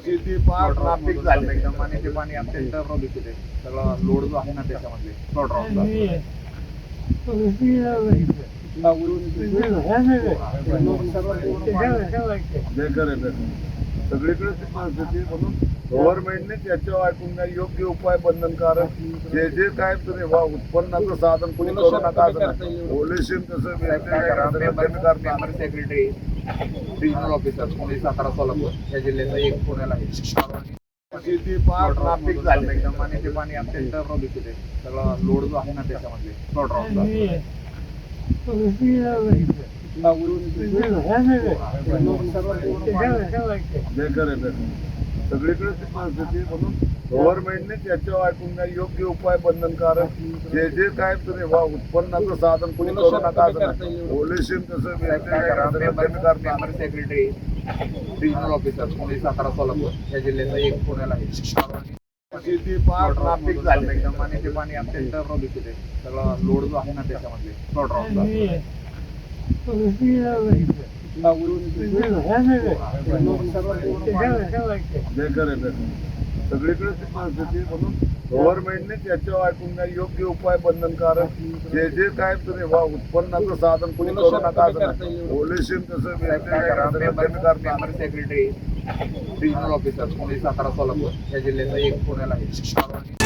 शेती फार नापीक झाली एकदम आणि ते पाणी अत्यंत प्रदूषित आहे. सगळा लोड जो आहे ना त्याच्यामध्ये प्लॉट सगळीकडे ती परिस्थिती म्हणून गव्हर्नमेंटने त्याच्यावर ऐकून नाही योग्य उपाय बंधनकारक जे जे काय तुम्ही उत्पन्नाचं साधन कोणी करू नका. पॉल्युशन कसं member secretary regional officer Pune Satara Solapur या जिल्ह्याचा एक पुण्याला आहे. शेती फार नापीक झाली एकदम आणि ते पाणी अत्यंत प्रदूषित आहे. सगळा लोड जो आहे ना त्याच्यामध्ये प्लॉट सगळीकडे ती परिस्थिती म्हणून गव्हर्नमेंटने त्याच्यावर ऐकून नाही योग्य उपाय बंधनकारक जे जे काय तुम्ही उत्पन्नाचं साधन कोणी करू नका. पॉल्युशन कसं member secretary regional officer Pune Satara Solapur या जिल्ह्याचा एक पुण्याला आहे. शेती फार नापीक झाली एकदम आणि ते पाणी अत्यंत प्रदूषित आहे. सगळा लोड जो आहे ना त्याच्यामध्ये प्लॉट सगळीकडे ती परिस्थिती म्हणून गव्हर्नमेंटने त्याच्यावर ऐकून नाही योग्य उपाय बंधनकारक जे जे काय तुम्ही उत्पन्नाचं साधन कोणी करू नका. पॉल्युशन कसं member secretary regional officer Pune Satara Solapur या जिल्ह्याचा एक पुण्याला आहे.